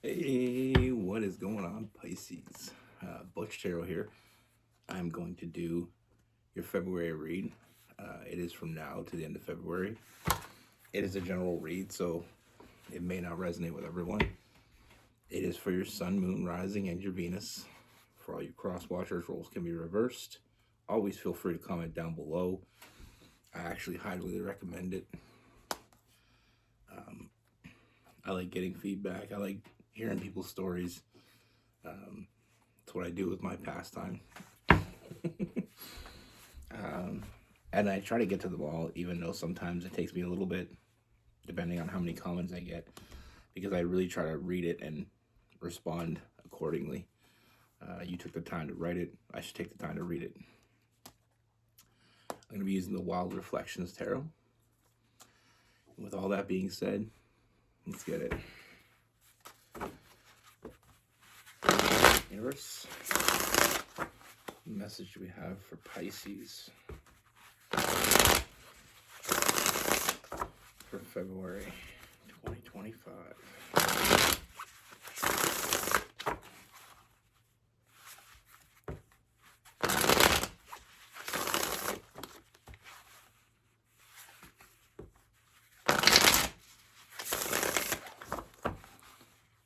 Hey, what is going on, Pisces? Butch Tarot here. I'm going to do your February read. It is from now to the end of February. It is a general read, so it may not resonate with everyone. It is for your Sun, Moon, Rising, and your Venus. For all you cross watchers, roles can be reversed. Always feel free to comment down below. I actually highly recommend it. I like getting feedback. I like hearing people's stories. That's what I do with my pastime. And I try to get to the ball, even though sometimes it takes me a little bit, depending on how many comments I get, because I really try to read it and respond accordingly. You took the time to write it. I should take the time to read it. I'm going to be using the Wild Reflections Tarot. And with all that being said, let's get it. Universe, what message do we have for Pisces for February 2025?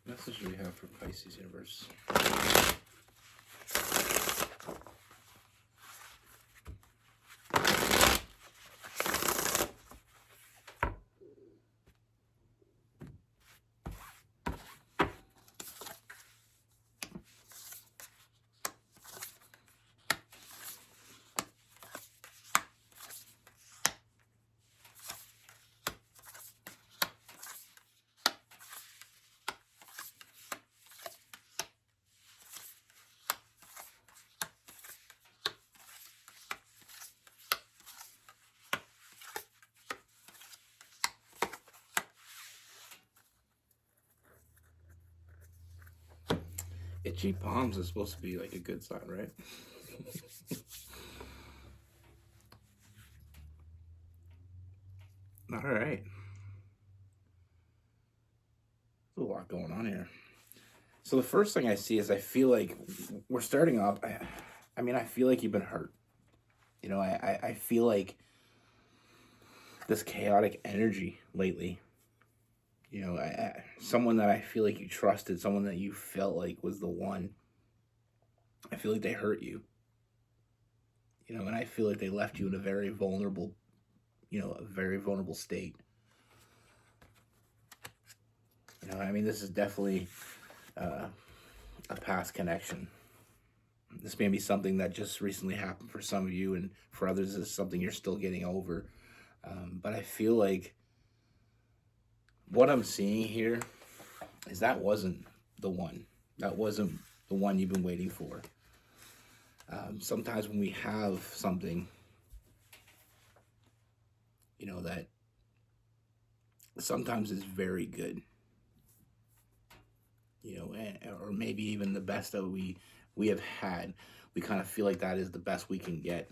Message do we have for Pisces Universe? Itchy palms is supposed to be like a good sign, right? All right. There's a lot going on here. So the first thing I see is I feel like we're starting off. I feel like you've been hurt. I feel like this chaotic energy lately. Someone that I feel like you trusted, someone that you felt like was the one. I feel like they hurt you. And I feel like they left you in a very vulnerable, a very vulnerable state. This is definitely a past connection. This may be something that just recently happened for some of you, and for others, it's something you're still getting over. But I feel like what I'm seeing here is that wasn't the one. That wasn't the one you've been waiting for. Sometimes when we have something, that sometimes is very good, or maybe even the best that we have had. We kind of feel like that is the best we can get.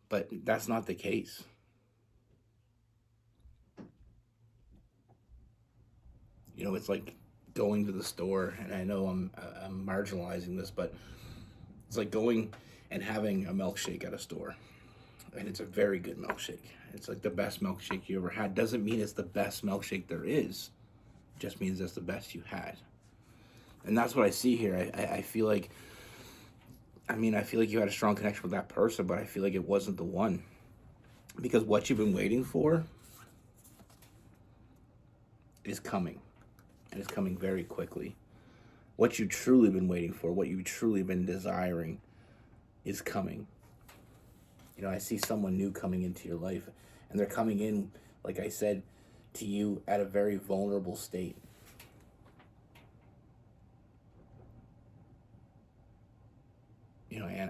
But that's not the case. It's like going to the store, and I know I'm marginalizing this, but it's like going and having a milkshake at a store, and it's a very good milkshake. It's like the best milkshake you ever had. Doesn't mean it's the best milkshake there is. It just means that's the best you had. And that's what I see here. I feel like, I feel like you had a strong connection with that person, but I feel like it wasn't the one. Because what you've been waiting for is coming. And it's coming very quickly. What you truly been waiting for, what you truly been desiring is coming. I see someone new coming into your life, and they're coming in, like I said, to you at a very vulnerable state.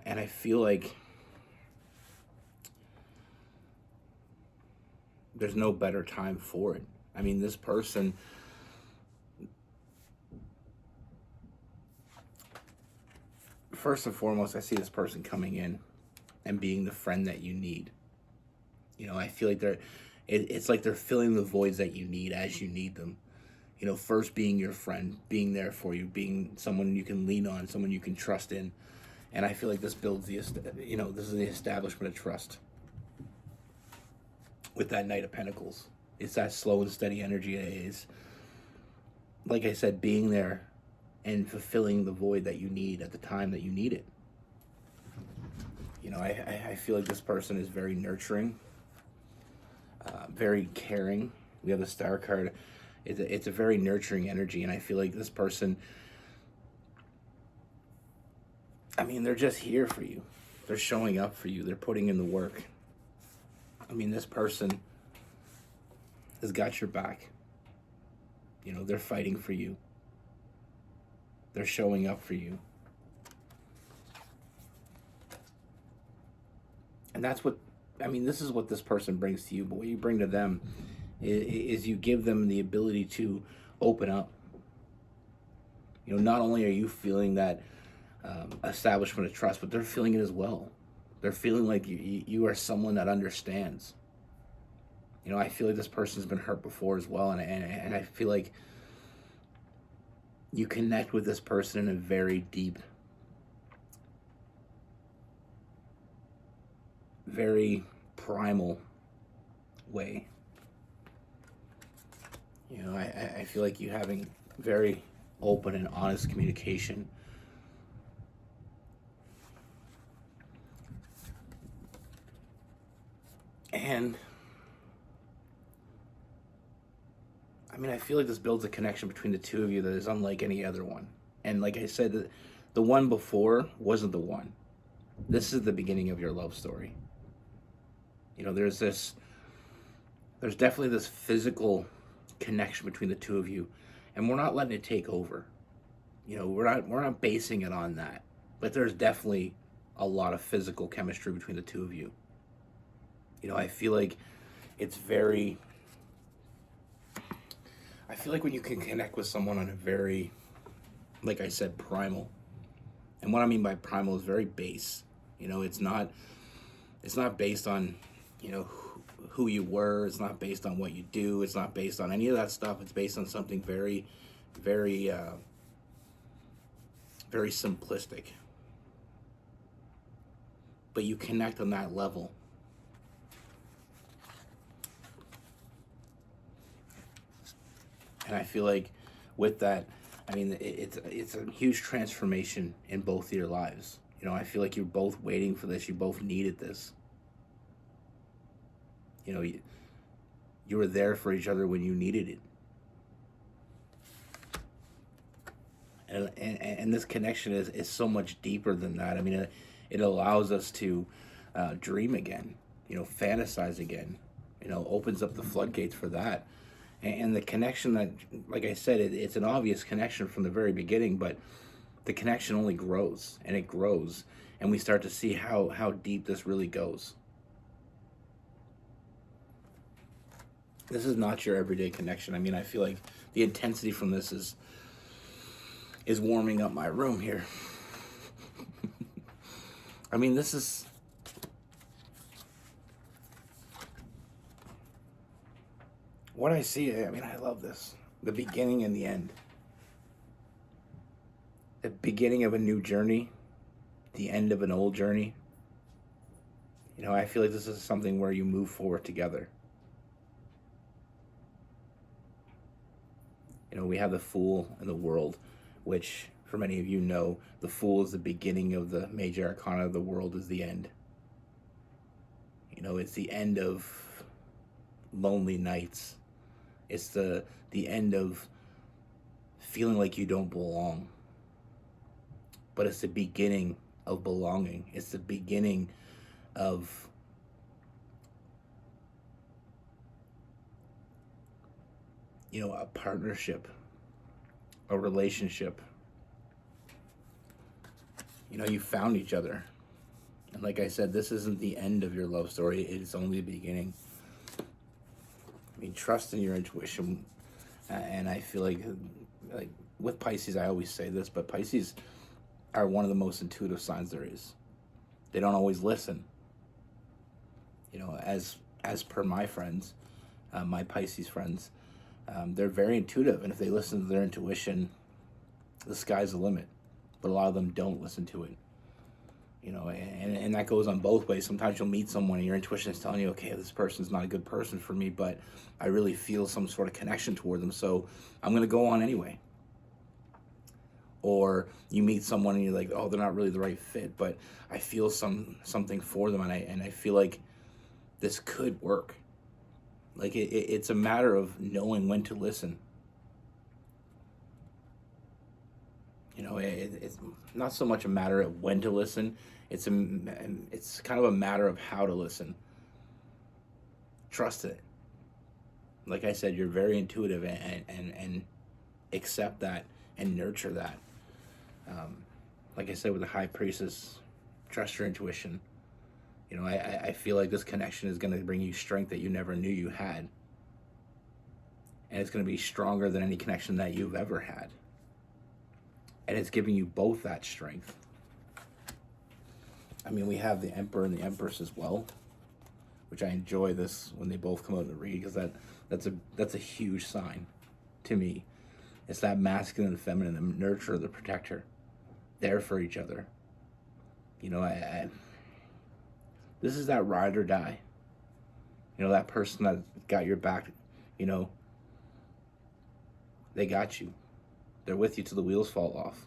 And I feel like there's no better time for it. This person, first and foremost, I see this person coming in and being the friend that you need. I feel like it's like they're filling the voids that you need as you need them. First being your friend, being there for you, being someone you can lean on, someone you can trust in. And I feel like this builds this is the establishment of trust with that Knight of Pentacles. It's that slow and steady energy. It is, like I said, being there and fulfilling the void that you need at the time that you need it. I feel like this person is very nurturing, very caring. We have the Star card. It's a very nurturing energy, and I feel like this person, they're just here for you. They're showing up for you. They're putting in the work. This person has got your back. They're fighting for you. They're showing up for you. And that's what, this is what this person brings to you, but what you bring to them is you give them the ability to open up. Not only are you feeling that establishment of trust, but they're feeling it as well. They're feeling like you are someone that understands. I feel like this person's been hurt before as well, and I feel like you connect with this person in a very deep, very primal way. I feel like you having very open and honest communication. And I feel like this builds a connection between the two of you that is unlike any other one. And like I said, the one before wasn't the one. This is the beginning of your love story. There's definitely this physical connection between the two of you, and we're not letting it take over. We're not basing it on that, but there's definitely a lot of physical chemistry between the two of you. I feel like it's very, I feel like when you can connect with someone on a very, like I said, primal. And what I mean by primal is very base. It's not based on, who you were. It's not based on what you do. It's not based on any of that stuff. It's based on something very, very, very simplistic. But you connect on that level. And I feel like with that, it's a huge transformation in both of your lives. I feel like you're both waiting for this. You both needed this. You were there for each other when you needed it. And this connection is so much deeper than that. It allows us to dream again, fantasize again, opens up the floodgates for that. And the connection that, like I said, it's an obvious connection from the very beginning, but the connection only grows, and it grows, and we start to see how deep this really goes. This is not your everyday connection. I feel like the intensity from this is warming up my room here. This is... What I see, I love this. The beginning and the end. The beginning of a new journey. The end of an old journey. I feel like this is something where you move forward together. We have the Fool and the World, which, for many of you know, the Fool is the beginning of the major arcana. The World is the end. It's the end of lonely nights. It's the end of feeling like you don't belong. But it's the beginning of belonging. It's the beginning of a partnership, a relationship. You found each other. And like I said, this isn't the end of your love story. It's only the beginning. Trust in your intuition. And I feel like with Pisces, I always say this, but Pisces are one of the most intuitive signs there is. They don't always listen. As per my friends, my Pisces friends, They're very intuitive, and if they listen to their intuition, the sky's the limit. But a lot of them don't listen to it. And that goes on both ways. Sometimes you'll meet someone and your intuition is telling you, okay, this person's not a good person for me, but I really feel some sort of connection toward them, so I'm going to go on anyway. Or you meet someone and you're like, oh, they're not really the right fit, but I feel something for them, and I feel like this could work. Like it's a matter of knowing when to listen. It's not so much a matter of when to listen. It's kind of a matter of how to listen. Trust it. Like I said, you're very intuitive, and accept that and nurture that. Like I said, with the High Priestess, trust your intuition. I feel like this connection is going to bring you strength that you never knew you had. And it's going to be stronger than any connection that you've ever had. And it's giving you both that strength. I mean, we have the Emperor and the Empress as well, which I enjoy this when they both come out to read, because that's a huge sign to me. It's that masculine and feminine, the nurturer, the protector, there for each other. This is that ride or die. That person that got your back, they got you. They're with you till the wheels fall off.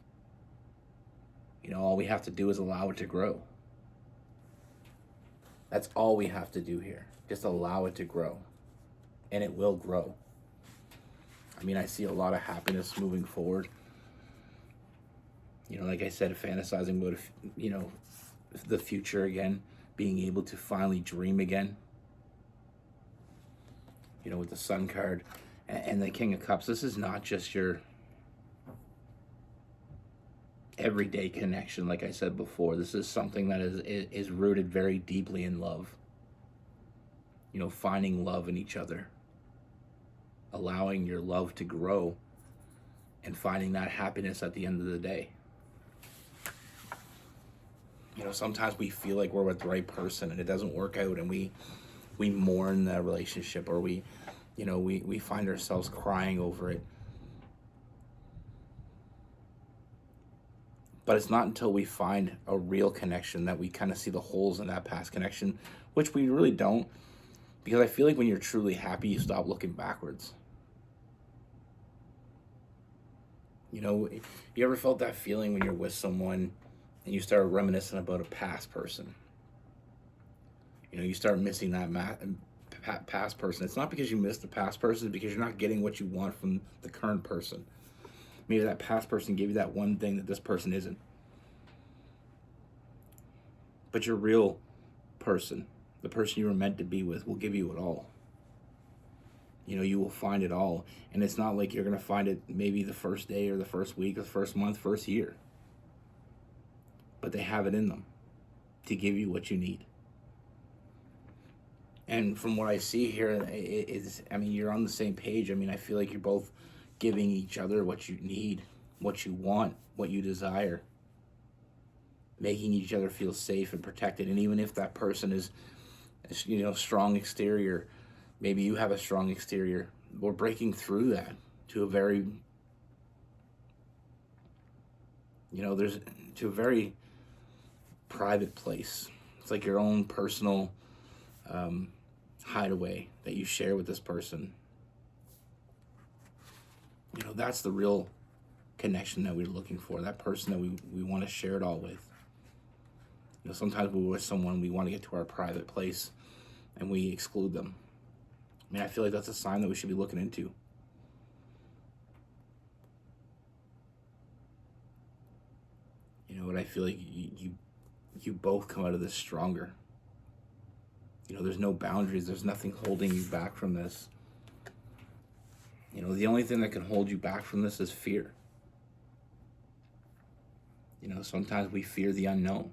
All we have to do is allow it to grow. That's all we have to do here. Just allow it to grow. And it will grow. I mean, I see a lot of happiness moving forward. Like I said, fantasizing about, the future again, being able to finally dream again. With the Sun card and the King of Cups, this is not just your everyday connection. Like I said before, this is something that is rooted very deeply in love. Finding love in each other, allowing your love to grow, and finding that happiness at the end of the day. Sometimes we feel like we're with the right person and it doesn't work out, and we mourn that relationship, or we find ourselves crying over it. But it's not until we find a real connection that we kind of see the holes in that past connection, which we really don't. Because I feel like when you're truly happy, you stop looking backwards. You ever felt that feeling when you're with someone and you start reminiscing about a past person? You start missing that past person. It's not because you missed the past person, it's because you're not getting what you want from the current person. Maybe that past person gave you that one thing that this person isn't. But your real person, the person you were meant to be with, will give you it all. You will find it all. And it's not like you're going to find it maybe the first day or the first week or the first month, first year. But they have it in them to give you what you need. And from what I see here, you're on the same page. I feel like you're both giving each other what you need, what you want, what you desire. Making each other feel safe and protected. And even if that person is strong exterior, maybe you have a strong exterior, we're breaking through that to a very, to a very private place. It's like your own personal hideaway that you share with this person. That's the real connection that we're looking for. That person that we want to share it all with. Sometimes we're with someone, we want to get to our private place and we exclude them. I feel like that's a sign that we should be looking into. But I feel like you both come out of this stronger. There's no boundaries. There's nothing holding you back from this. The only thing that can hold you back from this is fear. Sometimes we fear the unknown.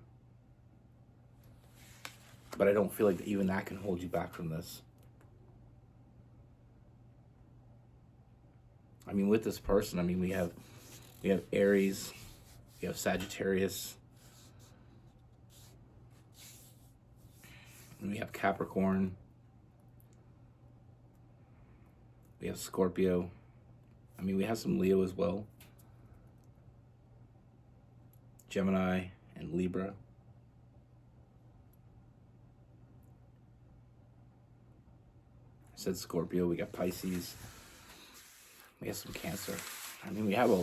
But I don't feel like even that can hold you back from this. With this person, we have Aries, we have Sagittarius, and we have Capricorn, We have Scorpio. I mean, we have some Leo as well. Gemini and Libra. I said Scorpio. We got Pisces. We have some Cancer. I mean, we have a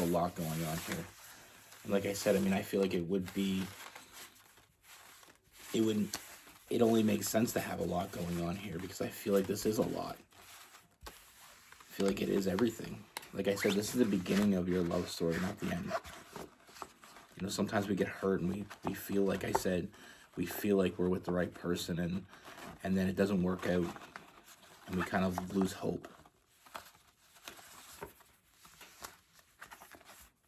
lot going on here. And like I said, I mean, I feel like it only makes sense to have a lot going on here because I feel like this is a lot. I feel like it is everything. Like I said, this is the beginning of your love story, not the end. You know, sometimes we get hurt and we feel, like I said, we feel like we're with the right person and then it doesn't work out and we kind of lose hope.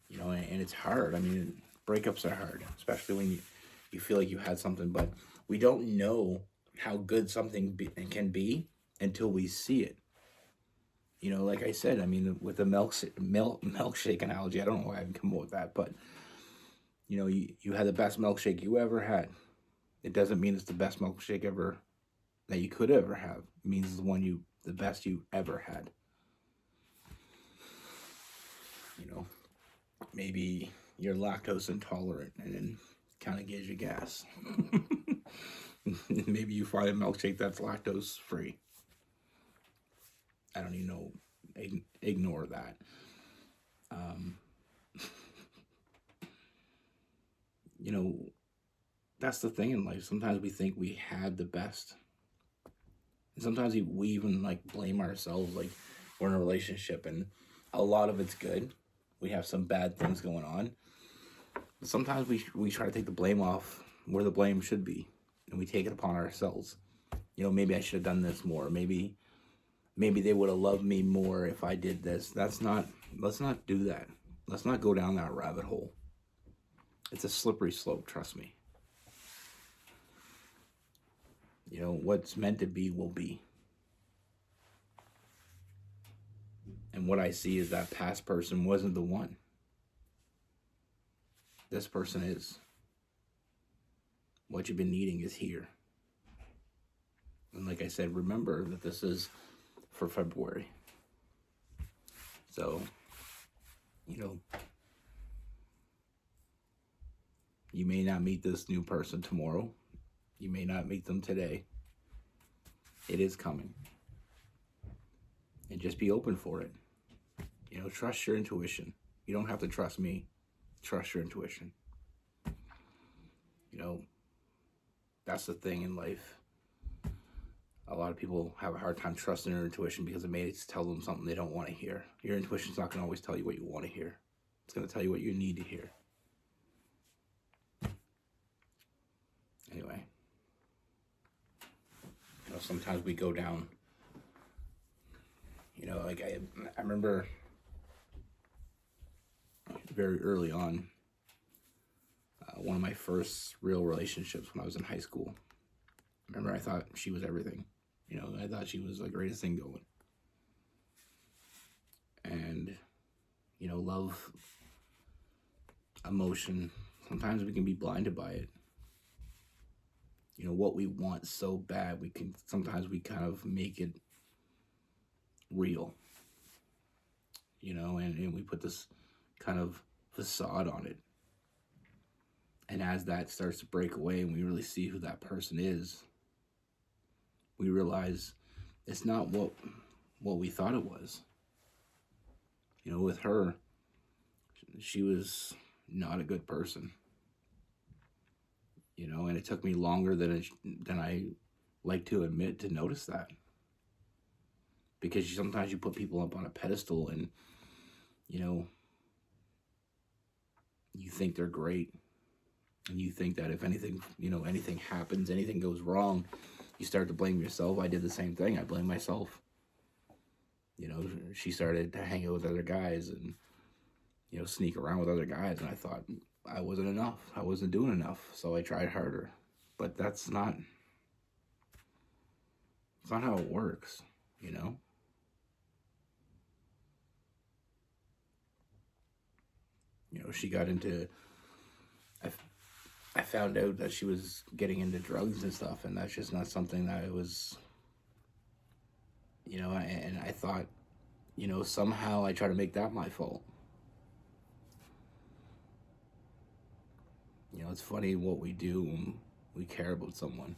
You know, and it's hard. I mean, breakups are hard, especially when you feel like you had something, but we don't know how good something can be until we see it. You know, like I said, I mean, with the milkshake analogy, I don't know why I come up with that, but, you know, you had the best milkshake you ever had. It doesn't mean it's the best milkshake ever that you could ever have. It means it's the best you ever had. You know, maybe you're lactose intolerant and then kind of gives you gas. Maybe you find a milkshake that's lactose free. I don't even know. Ignore that. You know, that's the thing in life. Sometimes we think we had the best. And sometimes we even like blame ourselves, like we're in a relationship and a lot of it's good. We have some bad things going on. But sometimes we try to take the blame off where the blame should be. And we take it upon ourselves. You know, maybe I should have done this more. Maybe they would have loved me more if I did this. Let's not do that. Let's not go down that rabbit hole. It's a slippery slope, trust me. You know, what's meant to be will be. And what I see is that past person wasn't the one. This person is. What you've been needing is here. And like I said, remember that this is for February. So, you know, you may not meet this new person tomorrow. You may not meet them today. It is coming. And just be open for it. You know, trust your intuition. You don't have to trust me. Trust your intuition. You know, that's the thing in life. A lot of people have a hard time trusting their intuition because it may tell them something they don't want to hear. Your intuition's not going to always tell you what you want to hear. It's going to tell you what you need to hear. Anyway, you know, sometimes we go down, you know, like I remember very early on, one of my first real relationships when I was in high school. I remember I thought she was everything. You know, I thought she was the greatest thing going. And, you know, love, emotion, sometimes we can be blinded by it. You know, what we want so bad, sometimes we kind of make it real. You know, and we put this kind of facade on it. And as that starts to break away and we really see who that person is, we realize it's not what we thought it was. You know, with her, she was not a good person. You know, and it took me longer than I like to admit to notice that. Because sometimes you put people up on a pedestal and, you know, you think they're great. And you think that if anything, you know, anything happens, anything goes wrong, you start to blame yourself. I did the same thing. I blamed myself. You know, she started to hang out with other guys and, you know, sneak around with other guys. And I thought I wasn't enough. I wasn't doing enough. So I tried harder. But it's not how it works, you know? You know, she got into, I found out that she was getting into drugs and stuff, and that's just not something that and I thought, somehow I try to make that my fault. It's funny what we do when we care about someone.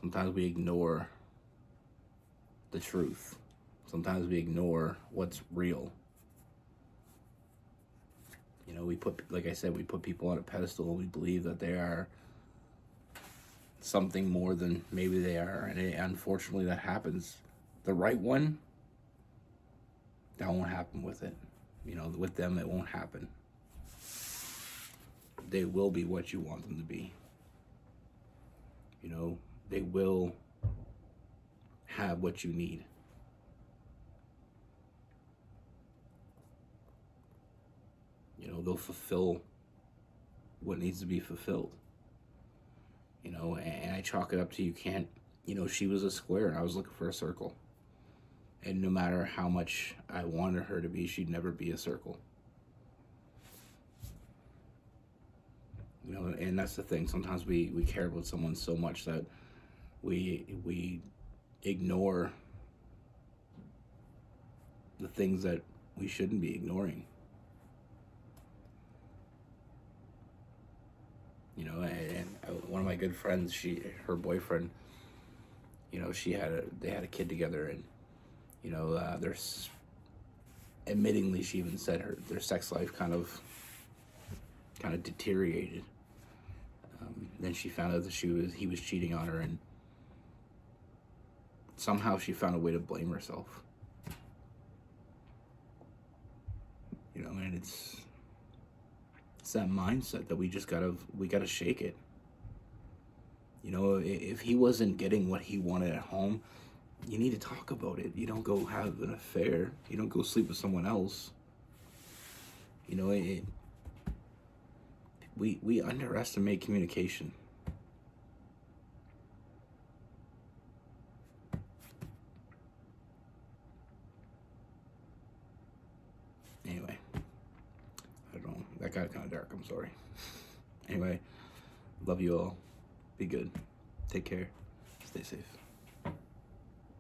Sometimes we ignore the truth. Sometimes we ignore what's real. We put, like I said, we put people on a pedestal and we believe that they are something more than maybe they are. And unfortunately, that happens. The right one, that won't happen with it. With them, it won't happen. They will be what you want them to be. They will have what you need. They'll fulfill what needs to be fulfilled. And I chalk it up to, you can't, she was a square and I was looking for a circle. And no matter how much I wanted her to be, she'd never be a circle. And that's the thing. Sometimes we care about someone so much that we ignore the things that we shouldn't be ignoring. And one of my good friends, her boyfriend, they had a kid together, and there's, admittingly, she even said their sex life kind of deteriorated. Then she found out that he was cheating on her, and somehow she found a way to blame herself. And it's that mindset that we gotta shake it. If he wasn't getting what he wanted at home, you need to talk about it. You don't go have an affair. You don't go sleep with someone else. We underestimate communication. Anyway, I don't know. That got kind of dark. I'm sorry. Anyway, love you all. Be good. Take care. Stay safe.